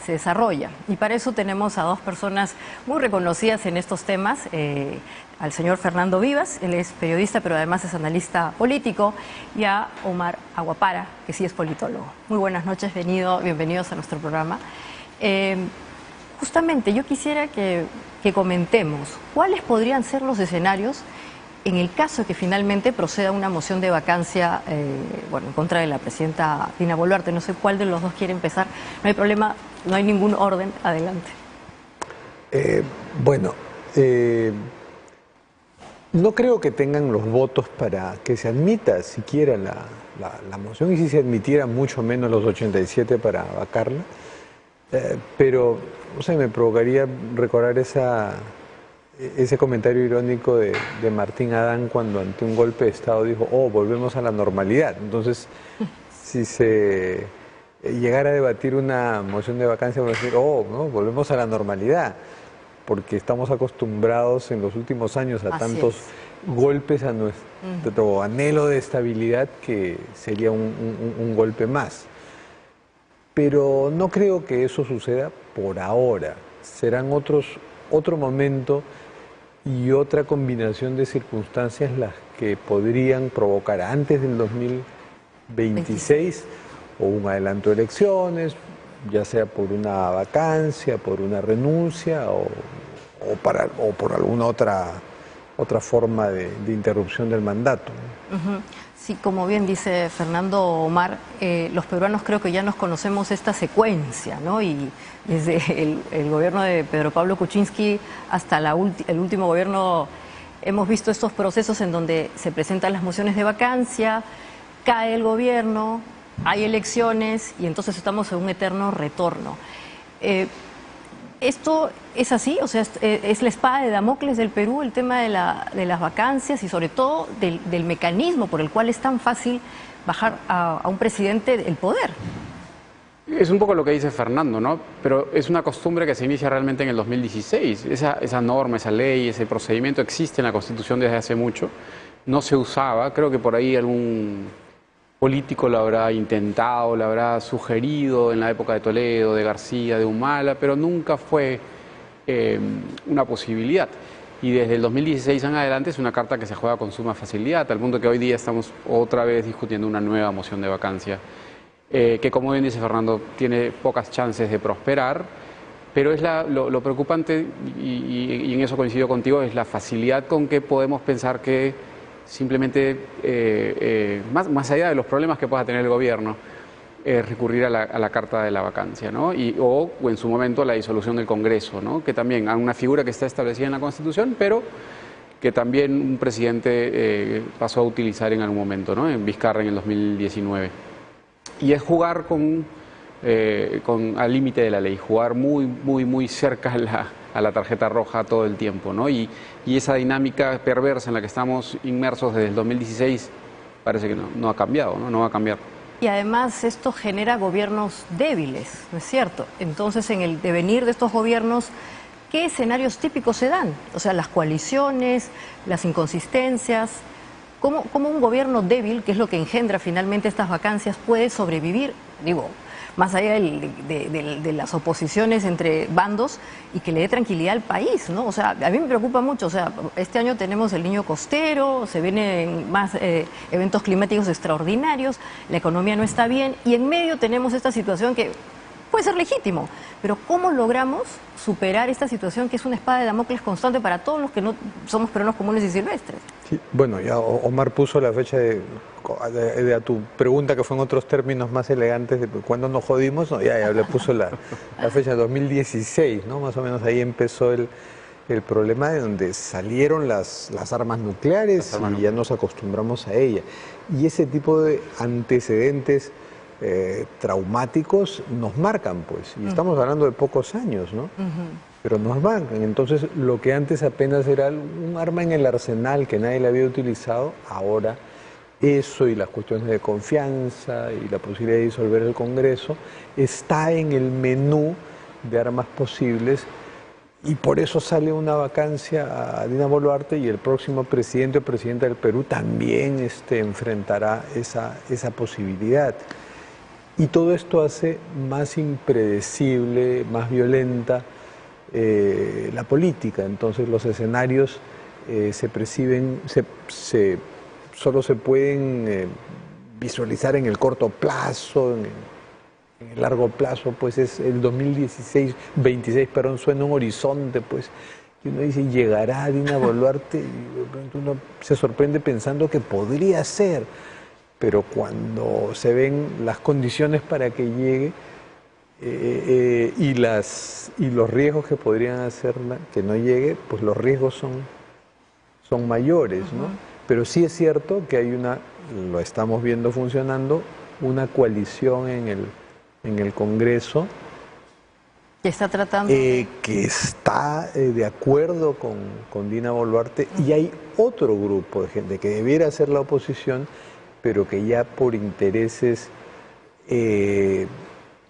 se desarrolla. Y para eso tenemos a dos personas muy reconocidas en estos temas, al señor Fernando Vivas, él es periodista pero además es analista político, y a Omar Aguapara, que sí es politólogo. Muy buenas noches, bienvenidos a nuestro programa. Justamente yo quisiera que comentemos cuáles podrían ser los escenarios en el caso de que finalmente proceda una moción de vacancia en contra de la presidenta Dina Boluarte. No sé cuál de los dos quiere empezar. No hay problema, no hay ningún orden. Adelante. No creo que tengan los votos para que se admita siquiera la moción, y si se admitiera mucho menos los 87 para vacarla. Pero, no sé, me provocaría recordar ese comentario irónico de Martín Adán cuando ante un golpe de Estado dijo, oh, volvemos a la normalidad. Entonces, si se llegara a debatir una moción de vacancia, vamos a decir, oh, no, volvemos a la normalidad, porque estamos acostumbrados en los últimos años a tantos golpes a nuestro anhelo de estabilidad que sería un golpe más. Pero no creo que eso suceda por ahora. Serán otro momento y otra combinación de circunstancias las que podrían provocar antes del 2026 o un adelanto de elecciones, ya sea por una vacancia, por una renuncia o por alguna otra forma de interrupción del mandato. Sí, como bien dice Fernando, Omar, los peruanos creo que ya nos conocemos esta secuencia, ¿no? Y desde el gobierno de Pedro Pablo Kuczynski hasta el último gobierno hemos visto estos procesos en donde se presentan las mociones de vacancia, cae el gobierno, hay elecciones y entonces estamos en un eterno retorno. ¿Esto es así? O sea, ¿es la espada de Damocles del Perú el tema de las vacancias y sobre todo del mecanismo por el cual es tan fácil bajar a un presidente el poder? Es un poco lo que dice Fernando, ¿no? Pero es una costumbre que se inicia realmente en el 2016. Esa norma, esa ley, ese procedimiento existe en la Constitución desde hace mucho. No se usaba, creo que por ahí algún político lo habrá intentado, lo habrá sugerido en la época de Toledo, de García, de Humala, pero nunca fue una posibilidad. Y desde el 2016 en adelante es una carta que se juega con suma facilidad, al punto que hoy día estamos otra vez discutiendo una nueva moción de vacancia, que como bien dice Fernando, tiene pocas chances de prosperar, pero es lo preocupante, y en eso coincido contigo, es la facilidad con que podemos pensar que simplemente, más allá de los problemas que pueda tener el gobierno, recurrir a la carta de la vacancia, ¿no? O en su momento la disolución del Congreso, ¿no? Que también es una figura que está establecida en la Constitución, pero que también un presidente pasó a utilizar en algún momento, ¿no? En Vizcarra en el 2019. Y es jugar al límite de la ley, jugar muy cerca a la tarjeta roja todo el tiempo, ¿no? Y esa dinámica perversa en la que estamos inmersos desde el 2016 parece que no ha cambiado, ¿no? No va a cambiar. Y además esto genera gobiernos débiles, ¿no es cierto? Entonces, en el devenir de estos gobiernos, ¿qué escenarios típicos se dan? O sea, las coaliciones, las inconsistencias. ¿Cómo un gobierno débil, que es lo que engendra finalmente estas vacancias, puede sobrevivir? Digo, más allá de las oposiciones entre bandos y que le dé tranquilidad al país, ¿no? O sea, a mí me preocupa mucho. O sea, este año tenemos el Niño Costero, se vienen más eventos climáticos extraordinarios, la economía no está bien y en medio tenemos esta situación que puede ser legítimo, pero ¿cómo logramos superar esta situación que es una espada de Damocles constante para todos los que no somos peruanos comunes y silvestres? Sí, bueno, ya Omar puso la fecha de tu pregunta, que fue en otros términos más elegantes, de cuándo nos jodimos, no, ya le puso la fecha de 2016, ¿no? Más o menos ahí empezó el problema, de donde salieron las armas nucleares y ya nos acostumbramos a ella. Y ese tipo de antecedentes traumáticos nos marcan, pues, y estamos hablando de pocos años, ¿no? Pero nos marcan. Entonces, lo que antes apenas era un arma en el arsenal que nadie le había utilizado, ahora eso y las cuestiones de confianza y la posibilidad de disolver el Congreso está en el menú de armas posibles, y por eso sale una vacancia a Dina Boluarte, y el próximo presidente o presidenta del Perú también enfrentará esa posibilidad. Y todo esto hace más impredecible, más violenta la política. Entonces los escenarios se perciben, solo se pueden visualizar en el corto plazo, en el largo plazo, pues es el 26, perdón, suena un horizonte, pues, y uno dice, llegará Dina Boluarte, y de pronto uno se sorprende pensando que podría ser, pero cuando se ven las condiciones para que llegue y los riesgos que podrían hacerla que no llegue, pues los riesgos son mayores, ¿no? Pero sí es cierto que hay lo estamos viendo funcionando, una coalición en el Congreso que está tratando que está de acuerdo con Dina Boluarte, y hay otro grupo de gente que debiera ser la oposición, pero que ya por intereses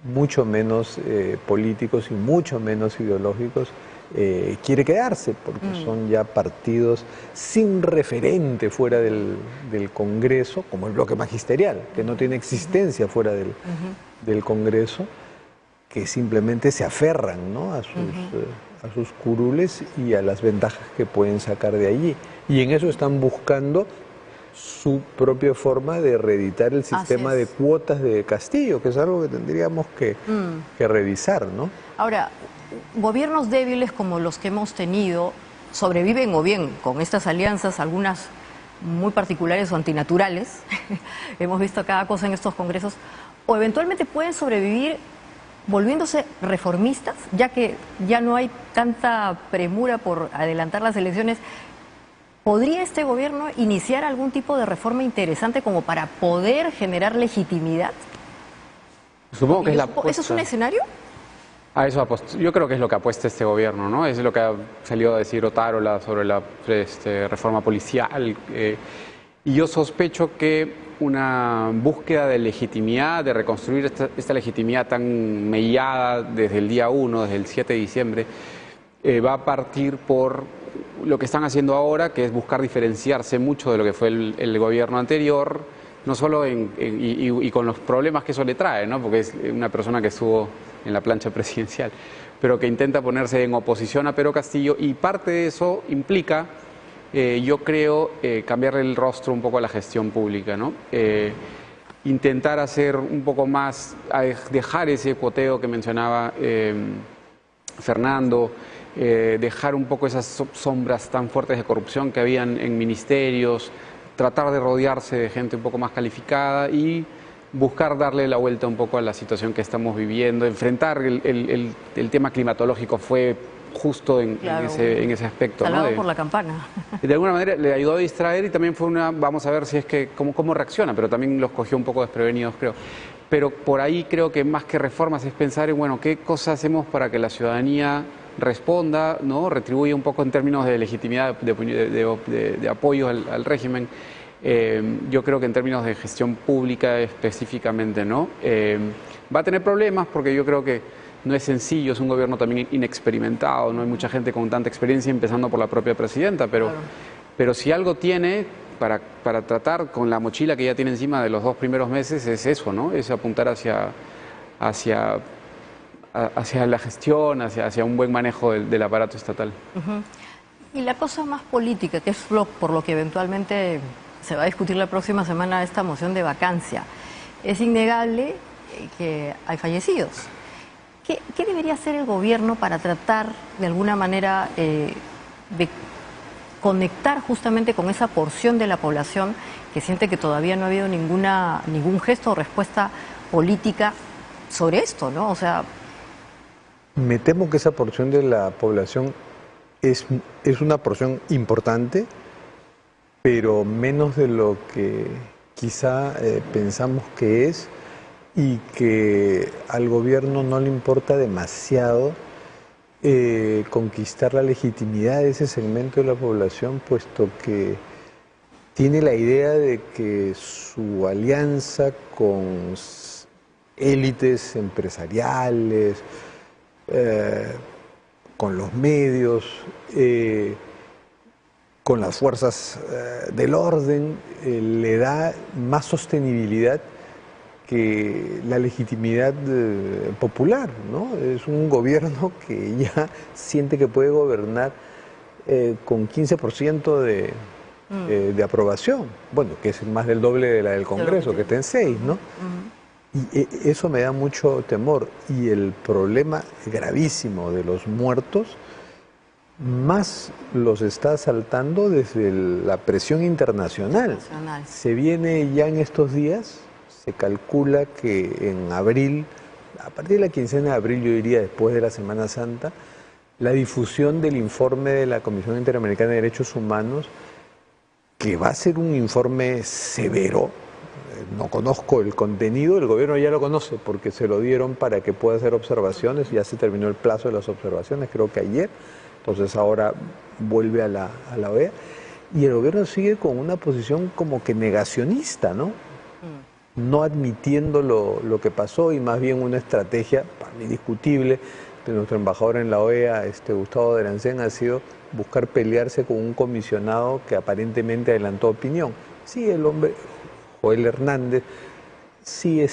mucho menos políticos y mucho menos ideológicos quiere quedarse, porque son ya partidos sin referente fuera del Congreso, como el bloque magisterial, que no tiene existencia fuera del Congreso, que simplemente se aferran, ¿no?, a sus curules y a las ventajas que pueden sacar de allí. Y en eso están buscando su propia forma de reeditar el sistema de cuotas de Castillo, que es algo que tendríamos que revisar, ¿no? Ahora, gobiernos débiles como los que hemos tenido sobreviven o bien con estas alianzas, algunas muy particulares o antinaturales, hemos visto cada cosa en estos congresos, o eventualmente pueden sobrevivir volviéndose reformistas, ya que ya no hay tanta premura por adelantar las elecciones. ¿Podría este gobierno iniciar algún tipo de reforma interesante como para poder generar legitimidad? Supongo que es la apuesta. ¿Eso es un escenario? Yo creo que es lo que apuesta este gobierno, ¿no? Es lo que ha salido a decir Otárola sobre la reforma policial. Y yo sospecho que una búsqueda de legitimidad, de reconstruir esta legitimidad tan mellada desde el día 1, desde el 7 de diciembre, va a partir por lo que están haciendo ahora, que es buscar diferenciarse mucho de lo que fue el gobierno anterior, no solo y con los problemas que eso le trae, ¿no? Porque es una persona que estuvo en la plancha presidencial, pero que intenta ponerse en oposición a Pedro Castillo, y parte de eso implica, yo creo, cambiarle el rostro un poco a la gestión pública, ¿no? Intentar hacer un poco más, dejar ese cuoteo que mencionaba Fernando, dejar un poco esas sombras tan fuertes de corrupción que habían en ministerios, tratar de rodearse de gente un poco más calificada y buscar darle la vuelta un poco a la situación que estamos viviendo. Enfrentar el tema climatológico fue justo en ese aspecto, salvado, ¿no? por la campana. De alguna manera le ayudó a distraer, y también fue vamos a ver si es que cómo reacciona, pero también los cogió un poco desprevenidos, creo. Pero por ahí creo que más que reformas es pensar en, bueno, qué cosas hacemos para que la ciudadanía responda, ¿no?, retribuya un poco en términos de legitimidad, de apoyo al régimen. Yo creo que en términos de gestión pública específicamente, ¿no? Va a tener problemas porque yo creo que no es sencillo, es un gobierno también inexperimentado, no hay mucha gente con tanta experiencia, empezando por la propia presidenta, pero si algo tiene para tratar con la mochila que ya tiene encima de los 2 primeros meses, es eso, ¿no? Es apuntar hacia la gestión, hacia un buen manejo del aparato estatal. Y la cosa más política, que es por lo que eventualmente se va a discutir la próxima semana esta moción de vacancia, es innegable que hay fallecidos. ¿Qué debería hacer el gobierno para tratar de alguna manera de conectar justamente con esa porción de la población que siente que todavía no ha habido ningún gesto o respuesta política sobre esto, ¿no? O sea, me temo que esa porción de la población es una porción importante, pero menos de lo que quizá pensamos que es, y que al gobierno no le importa demasiado conquistar la legitimidad de ese segmento de la población, puesto que tiene la idea de que su alianza con élites empresariales, con los medios, con las fuerzas del orden, le da más sostenibilidad que la legitimidad popular, ¿no? Es un gobierno que ya siente que puede gobernar con 15% de aprobación, bueno, que es más del doble de la del Congreso, que está en 6, ¿no? Y eso me da mucho temor. Y el problema gravísimo de los muertos, más los está asaltando desde la presión internacional. Se viene ya en estos días, se calcula que en abril, a partir de la quincena de abril, yo diría después de la Semana Santa, la difusión del informe de la Comisión Interamericana de Derechos Humanos, que va a ser un informe severo. No conozco el contenido, el gobierno ya lo conoce porque se lo dieron para que pueda hacer observaciones, ya se terminó el plazo de las observaciones, creo que ayer, entonces ahora vuelve a la OEA, y el gobierno sigue con una posición como que negacionista, ¿no? No admitiendo lo que pasó, y más bien una estrategia, para mí discutible, de nuestro embajador en la OEA, Gustavo Derancén, ha sido buscar pelearse con un comisionado que aparentemente adelantó opinión. Sí, el hombre, Joel Hernández, sí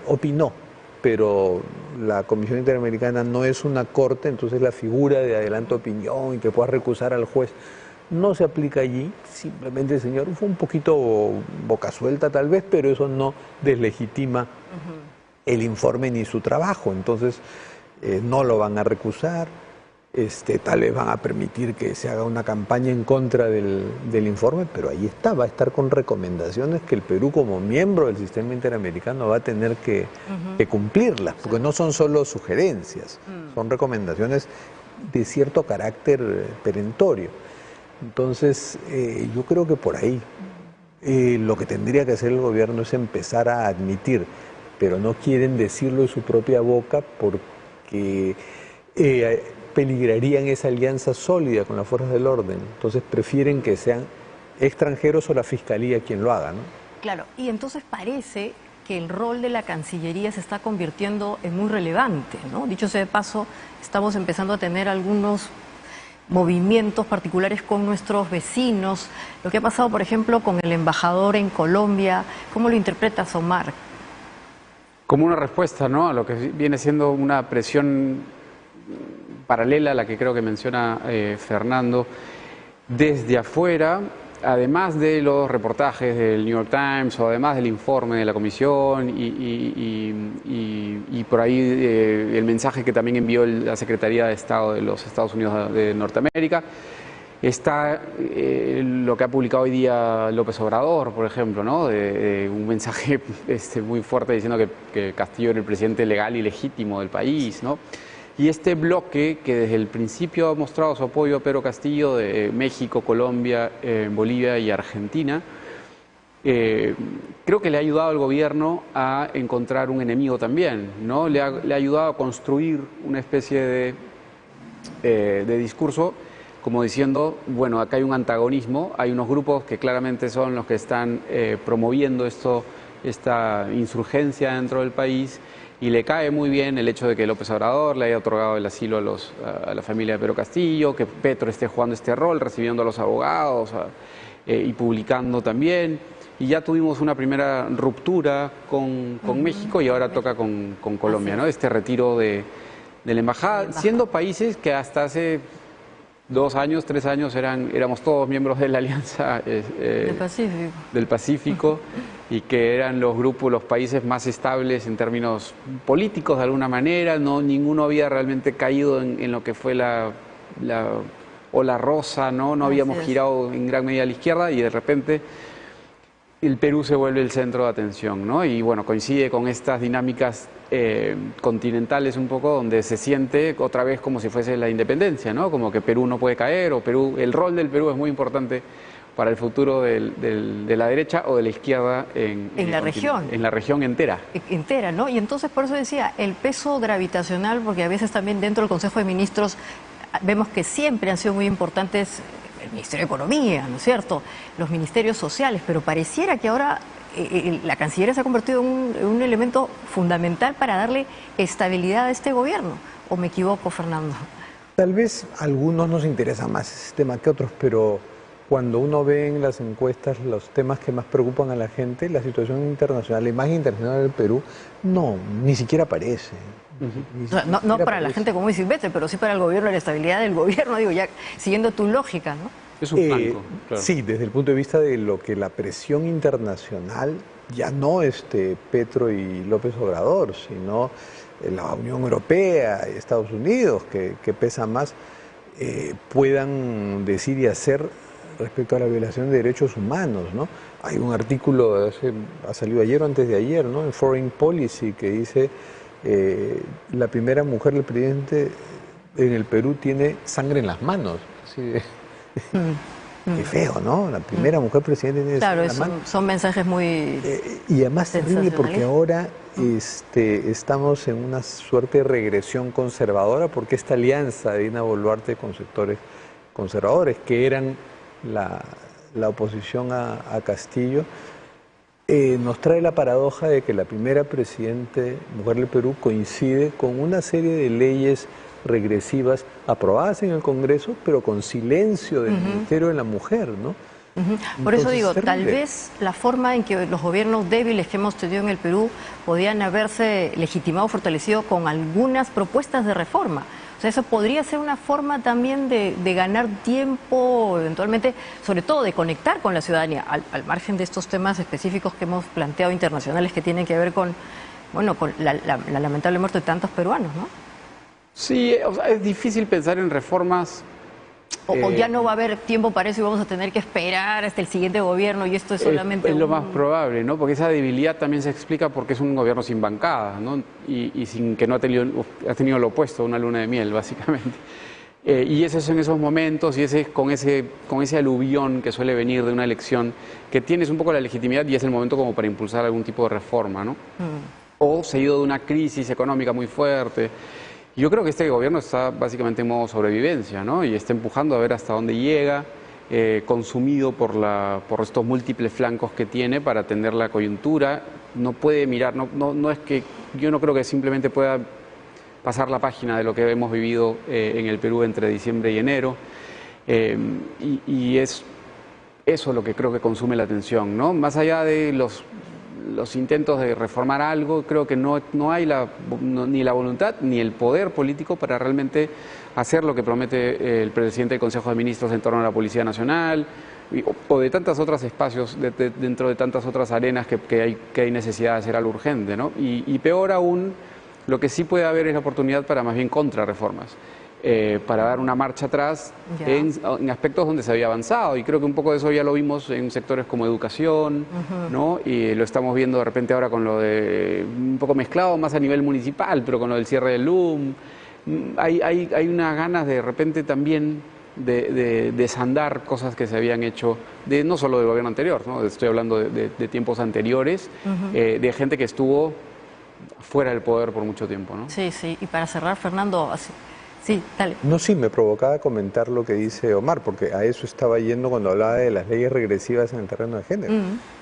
opinó, pero la Comisión Interamericana no es una corte, entonces la figura de adelanto opinión y que pueda recusar al juez no se aplica allí. Simplemente el señor fue un poquito boca suelta tal vez, pero eso no deslegitima el informe ni su trabajo, entonces no lo van a recusar. Tal vez van a permitir que se haga una campaña en contra del informe, pero ahí está, va a estar con recomendaciones que el Perú como miembro del sistema interamericano va a tener que cumplirlas, porque no son solo sugerencias, son recomendaciones de cierto carácter perentorio. Entonces, yo creo que por ahí lo que tendría que hacer el gobierno es empezar a admitir, pero no quieren decirlo de su propia boca porque peligrarían esa alianza sólida con las fuerzas del orden. Entonces prefieren que sean extranjeros o la Fiscalía quien lo haga, ¿no? Claro, y entonces parece que el rol de la Cancillería se está convirtiendo en muy relevante, ¿no? Dicho sea de paso, estamos empezando a tener algunos movimientos particulares con nuestros vecinos. Lo que ha pasado, por ejemplo, con el embajador en Colombia, ¿cómo lo interpretas, Omar? Como una respuesta, ¿no?, a lo que viene siendo una presión paralela a la que creo que menciona Fernando, desde afuera, además de los reportajes del New York Times o además del informe de la Comisión y por ahí el mensaje que también envió la Secretaría de Estado de los Estados Unidos de Norteamérica, está lo que ha publicado hoy día López Obrador, por ejemplo, ¿no?, de un mensaje muy fuerte diciendo que Castillo era el presidente legal y legítimo del país, ¿no? Y este bloque que desde el principio ha mostrado su apoyo a Pedro Castillo, de México, Colombia, Bolivia y Argentina, creo que le ha ayudado al gobierno a encontrar un enemigo también, ¿no? Le ha ayudado a construir una especie de discurso como diciendo, bueno, acá hay un antagonismo, hay unos grupos que claramente son los que están promoviendo esta insurgencia dentro del país, y le cae muy bien el hecho de que López Obrador le haya otorgado el asilo a la familia de Pedro Castillo, que Petro esté jugando este rol, recibiendo a los abogados y publicando también. Y ya tuvimos una primera ruptura con México y ahora toca con Colombia, ¿no? Este retiro de la embajada, siendo países que hasta hace 2 años, 3 años éramos todos miembros de la Alianza del Pacífico y que eran los países más estables en términos políticos de alguna manera. Ninguno había realmente caído en lo que fue la ola rosa, no habíamos girado en gran medida a la izquierda, y de repente el Perú se vuelve el centro de atención, ¿no? Y bueno, coincide con estas dinámicas continentales un poco, donde se siente otra vez como si fuese la independencia, ¿no? Como que Perú no puede caer, o el rol del Perú es muy importante para el futuro de la derecha o de la izquierda en la región. En la región entera. Entera, ¿no? Y entonces por eso decía, el peso gravitacional, porque a veces también dentro del Consejo de Ministros vemos que siempre han sido muy importantes el Ministerio de Economía, ¿no es cierto?, los ministerios sociales, pero pareciera que ahora la Cancillería se ha convertido en un elemento fundamental para darle estabilidad a este gobierno. ¿O me equivoco, Fernando? Tal vez a algunos nos interesa más ese tema que otros, pero cuando uno ve en las encuestas los temas que más preocupan a la gente, la situación internacional, la imagen internacional del Perú, no, ni siquiera aparece. O sea, no para la gente común y silvestre, pero sí para el gobierno, la estabilidad del gobierno, digo, ya siguiendo tu lógica, ¿no? Es un flanco, claro. Sí, desde el punto de vista de lo que la presión internacional, ya no Petro y López Obrador, sino la Unión Europea y Estados Unidos, que pesa más, puedan decir y hacer respecto a la violación de derechos humanos, ¿no? Hay un artículo, ha salido ayer o antes de ayer, ¿no?, en Foreign Policy, que dice la primera mujer del presidente en el Perú tiene sangre en las manos. Así de, qué feo, ¿no? La primera mujer presidente tiene sangre en las manos. Son mensajes muy y además terrible porque ahora estamos en una suerte de regresión conservadora, porque esta alianza de Dina Boluarte con sectores conservadores, que eran la oposición a Castillo, nos trae la paradoja de que la primera presidente mujer del Perú coincide con una serie de leyes regresivas aprobadas en el Congreso, pero con silencio del Ministerio de la Mujer, ¿no? Por eso digo, tal vez la forma en que los gobiernos débiles que hemos tenido en el Perú podían haberse legitimado, fortalecido con algunas propuestas de reforma. O sea, eso podría ser una forma también de ganar tiempo, eventualmente, sobre todo de conectar con la ciudadanía, al margen de estos temas específicos que hemos planteado internacionales que tienen que ver con, bueno, con la lamentable muerte de tantos peruanos, ¿no? Sí, o sea, es difícil pensar en reformas. O ya no va a haber tiempo para eso y vamos a tener que esperar hasta el siguiente gobierno y esto es solamente es lo más probable, ¿no? Porque esa debilidad también se explica porque es un gobierno sin bancada, ¿no? Y sin que no ha tenido lo opuesto, una luna de miel, básicamente. Y es eso en esos momentos, y con ese aluvión que suele venir de una elección, que tienes un poco la legitimidad y es el momento como para impulsar algún tipo de reforma, ¿no? O seguido de una crisis económica muy fuerte. Yo creo que este gobierno está básicamente en modo sobrevivencia, ¿no? Y está empujando a ver hasta dónde llega, consumido por estos múltiples flancos que tiene para atender la coyuntura. No puede mirar, no es que yo no creo que simplemente pueda pasar la página de lo que hemos vivido en el Perú entre diciembre y enero. Y es eso lo que creo que consume la atención, ¿no? Más allá de los intentos de reformar algo, creo que no hay ni la voluntad ni el poder político para realmente hacer lo que promete el presidente del Consejo de Ministros en torno a la Policía Nacional o de tantos otros espacios, dentro de tantas otras arenas que hay necesidad de hacer algo urgente, ¿no? Y peor aún, lo que sí puede haber es la oportunidad para más bien contrarreformas. Para dar una marcha atrás en aspectos donde se había avanzado, y creo que un poco de eso ya lo vimos en sectores como educación, ¿no? Y lo estamos viendo de repente ahora con lo de, un poco mezclado más a nivel municipal, pero con lo del cierre del LUM. Hay unas ganas de repente también de desandar cosas que se habían hecho, no solo del gobierno anterior, ¿no? Estoy hablando de tiempos anteriores, de gente que estuvo fuera del poder por mucho tiempo, ¿no? Sí, sí. Y para cerrar, Fernando, sí, dale. No, sí, me provocaba comentar lo que dice Omar, porque a eso estaba yendo cuando hablaba de las leyes regresivas en el terreno de género.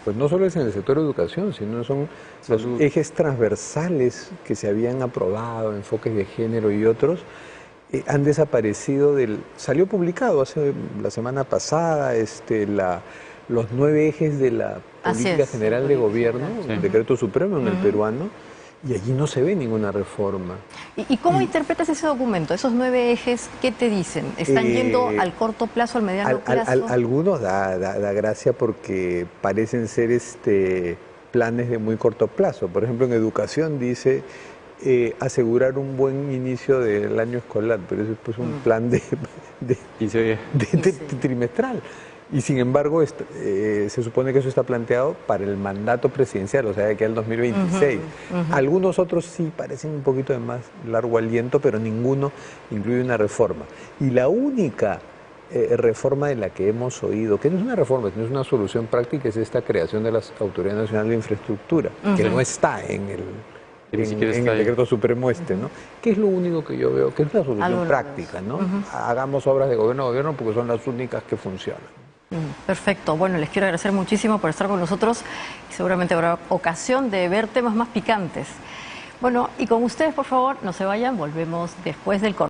Pues no solo es en el sector de educación, sino son los ejes transversales que se habían aprobado, enfoques de género y otros, han desaparecido Salió publicado la semana pasada los 9 ejes de la Política General de Gobierno, el Decreto Supremo en el peruano, y allí no se ve ninguna reforma. ¿Y cómo interpretas ese documento? Esos 9 ejes, ¿qué te dicen? ¿Están yendo al corto plazo, al mediano plazo? Algunos da gracia porque parecen ser planes de muy corto plazo. Por ejemplo, en educación dice asegurar un buen inicio del año escolar, pero eso es pues un plan de 15 días. Trimestral. Y sin embargo, se supone que eso está planteado para el mandato presidencial, o sea, de aquí al 2026. Algunos otros sí parecen un poquito de más largo aliento, pero ninguno incluye una reforma. Y la única reforma de la que hemos oído, que no es una reforma, sino es una solución práctica, es esta creación de la Autoridad Nacional de Infraestructura, que no está en el decreto supremo ¿no? Que es lo único que yo veo, que es una solución práctica, ¿no? Hagamos obras de gobierno a gobierno porque son las únicas que funcionan. Perfecto. Bueno, les quiero agradecer muchísimo por estar con nosotros y seguramente habrá ocasión de ver temas más picantes. Bueno, y con ustedes, por favor, no se vayan, volvemos después del corte.